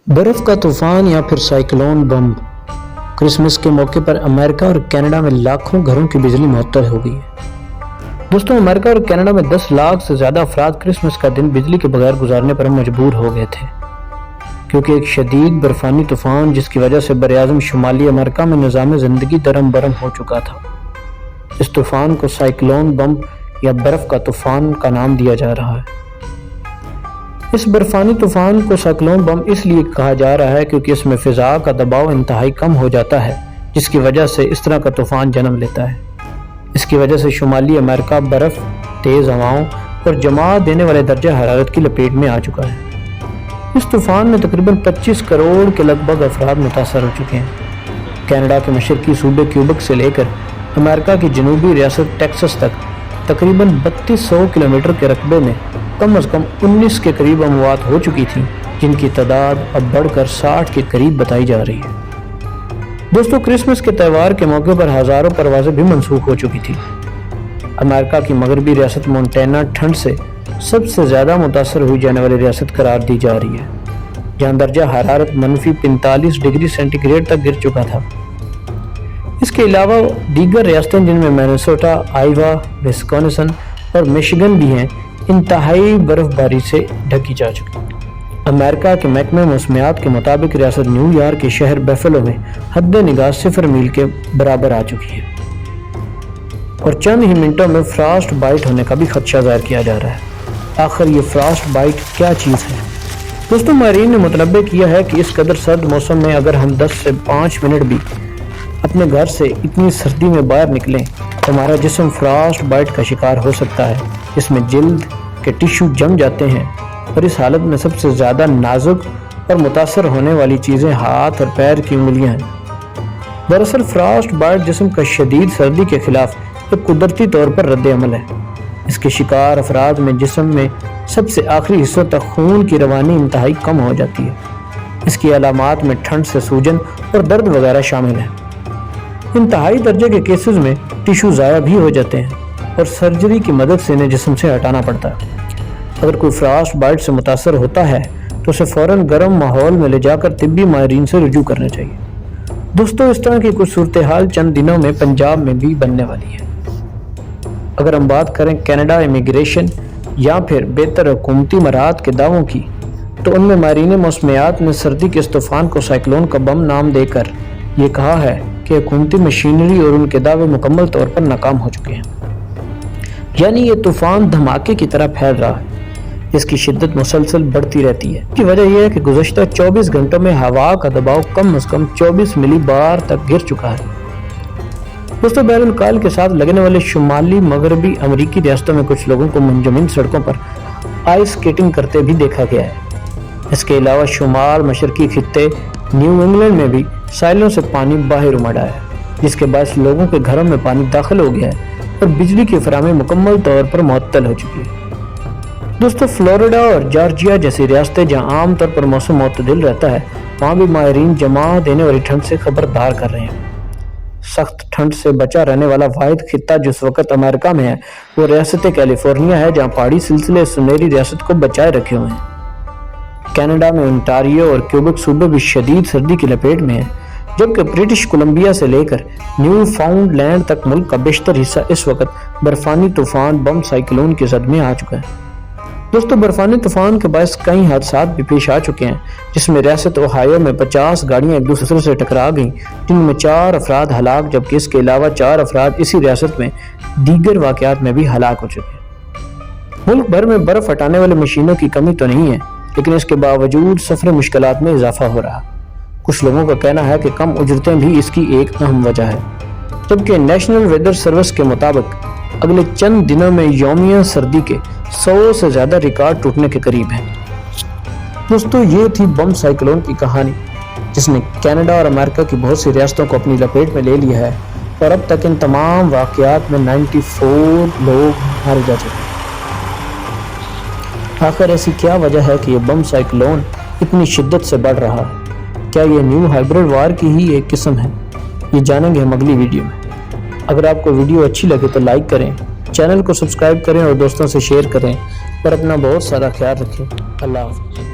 बर्फ का तूफान या फिर साइक्लोन बम। क्रिसमस के मौके पर अमेरिका और कनाडा में लाखों घरों की बिजली मुअत्तल हो गई है। दोस्तों, अमेरिका और कनाडा में 10 लाख से ज्यादा अफराद क्रिसमस का दिन बिजली के बगैर गुजारने पर मजबूर हो गए थे, क्योंकि एक शदीद बर्फानी तूफान जिसकी वजह से बरआज़म शुमाली अमेरिका में निज़ाम ज़िंदगी दरम बरम हो चुका था। इस तूफान को साइक्लोन बम या बर्फ का तूफान का नाम दिया जा रहा है। इस बर्फानी तूफान को साइक्लोन बम इसलिए कहा जा रहा है क्योंकि इसमें फिजा का दबाव इंतहाई कम हो जाता है, जिसकी वजह से इस तरह का तूफान जन्म लेता है। इसकी वजह से शुमाली अमेरिका बर्फ, तेज हवाओं और जमा देने वाले दर्जा हरारत की लपेट में आ चुका है। इस तूफान में तकरीबन 25 करोड़ के लगभग अफराद मुतासर हो चुके हैं। कनाडा के मशरकी सूबे क्यूबेक से लेकर अमेरिका की जनूबी रियासत टेक्सास तक तकरीबन 3200 किलोमीटर के रकबे में कम अज़ कम 19 के करीब अमवात हो चुकी थी, जिनकी तादाद अब बढ़कर 60 के करीब बताई जा रही है। दोस्तों, क्रिसमस के त्यौहार के मौके पर हज़ारों परवाज़ें भी मनसूख हो चुकी थी। अमेरिका की मगरबी रियासत मोंटाना ठंड से सबसे ज़्यादा मुतासर हुई जाने वाली रियासत करार दी जा रही है, जहाँ दर्जा हरारत -45 डिग्री सेंटीग्रेड तक गिर चुका था। इसके अलावा दीगर रियासतें जिनमें मिनेसोटा, आइवा, विस्कॉन्सिन और मिशिगन भी हैं, इंतहाई बर्फबारी से ढकी जा चुकी है। अमेरिका के महकमे मौसमियात के मुताबिक रियासत न्यूयॉर्क के शहर बफेलो में हद निगाह 0 मील के बराबर आ चुकी है और चंद ही मिनटों में फ्रॉस्ट बाइट होने का भी खदशा जाहिर किया जा रहा है। आखिर ये फ्रॉस्ट बाइट क्या चीज़ है? दोस्तों, माहिरीन ने मुतनब्बे किया है कि इस कदर सर्द मौसम में अगर हम 10 से 5 मिनट भी अपने घर से इतनी सर्दी में बाहर निकलें तो हमारा जिस्म फ्रॉस्ट बाइट का शिकार हो सकता है, जिसमें जिल्द के टिश्यू जम जाते हैं और इस हालत में सबसे ज़्यादा नाजुक और मुतासर होने वाली चीज़ें हाथ और पैर की उंगलियां हैं। दरअसल फ्रॉस्ट बाइट जिस्म का शदीद सर्दी के खिलाफ एक कुदरती तौर पर रद्द-ए-अमल है। इसके शिकार अफराद में जिस्म में सबसे आखिरी हिस्सों तक खून की रवानी इंतहाई कम हो जाती है। इसकी अलामात में ठंड से सूजन और दर्द वगैरह शामिल है। इंतहाई दर्जे के केसेस में टिश्यू ज़ाया भी हो जाते हैं और सर्जरी की मदद से इन्हें जिस्म से हटाना पड़ता है। अगर कोई फ्रॉस्ट बाइट से मुतासर होता है तो उसे फ़ौरन गर्म माहौल में ले जाकर तिब्बी माहिरीन से रुजू करना चाहिए। दोस्तों, इस तरह की कुछ सूरत हाल चंद दिनों में पंजाब में भी बनने वाली है। अगर हम बात करें कनाडा इमिग्रेशन या फिर बेहतर हुकूमती मराहत के दावों की, तो उनमें माहिरीन मौसमियात ने सर्दी के इस तूफान को साइक्लोन का बम नाम देकर ये कहा है कि हुकूमती मशीनरी और उनके दावे मुकम्मल तौर पर नाकाम हो चुके हैं। यानी ये तूफान धमाके की तरह फैल रहा है। इसकी शिद्दत मुसलसल बढ़ती रहती है। इसकी वजह यह है कि गुज़श्ता 24 घंटों में हवा का दबाव कम से कम 24 मिलीबार तक गिर चुका है। दोस्तों, बैरुल के साथ लगने वाले शुमाली मगरबी अमरीकी रियासतों में कुछ लोगों को मुंजमद सड़कों पर आइस स्केटिंग करते भी देखा गया है। इसके अलावा शुमाल मशरकी खित्ते न्यू इंग्लैंड में भी साइलों से पानी बाहर उमड़ आया है, जिसके बाद लोगों के घरों में पानी दाखिल हो गया है और बिजली की फराहमी मुकम्मल तौर पर मुअत्तल हो चुकी है। दोस्तों, फ्लोरिडा और जॉर्जिया जैसी रियासतें जहां आम तौर पर मौसम मुतदिल रहता है, वहां भी माहिरीन जमा देने वाली ठंड से खबरदार कर रहे हैं। सख्त ठंड से बचा रहने वाला वाहिद खित्ता जिस वक्त अमेरिका में है वो रियासत कैलिफोर्निया है, जहाँ पहाड़ी सिलसिले सुनहरी रियासत को बचाए रखे हुए हैं। कनाडा में ओंटारियो और क्यूबेक सूबे भी शदीद सर्दी की लपेट में है, जबकि ब्रिटिश कोलंबिया से लेकर न्यू फाउंडलैंड तक मुल्क का बेशतर हिस्सा इस वक्त बर्फानी तूफान बम साइक्लोन के सदमे आ चुका है। दोस्तों, बर्फानी तूफान के बायस कई हादसात भी पेश आ चुके हैं, जिसमें रियासत ओहायो में 50 गाड़ियां एक दूसरे से टकरा गईं, जिनमें 4 अफराद हलाक, जबकि इसके अलावा 4 अफराद इसी रियासत में दीगर वाकयात में भी हलाक हो चुके हैं। मुल्क भर में बर्फ हटाने वाली मशीनों की कमी तो नहीं है, लेकिन इसके बावजूद सफर मुश्किलात में इजाफा हो रहा। कुछ लोगों का कहना है कि कम उजरतें भी इसकी एक अहम वजह है, जबकि नेशनल वेदर सर्विस के मुताबिक अगले चंद दिनों में यौमिया सर्दी के 100 से ज्यादा रिकॉर्ड टूटने के करीब हैं। दोस्तों, ये थी बम साइक्लोन की कहानी, जिसने कनाडा और अमेरिका की बहुत सी रियासतों को अपनी लपेट में ले लिया है और अब तक इन तमाम वाकयात में 94 लोग मारे जा चुके हैं। आखिर ऐसी क्या वजह है कि ये बम साइक्लोन इतनी शिद्दत से बढ़ रहा है? क्या ये न्यू हाइब्रिड वार की ही एक किस्म है? ये जानेंगे हम अगली वीडियो में। अगर आपको वीडियो अच्छी लगे तो लाइक करें, चैनल को सब्सक्राइब करें और दोस्तों से शेयर करें और अपना बहुत सारा ख्याल रखें। अल्लाह हाफ़िज़।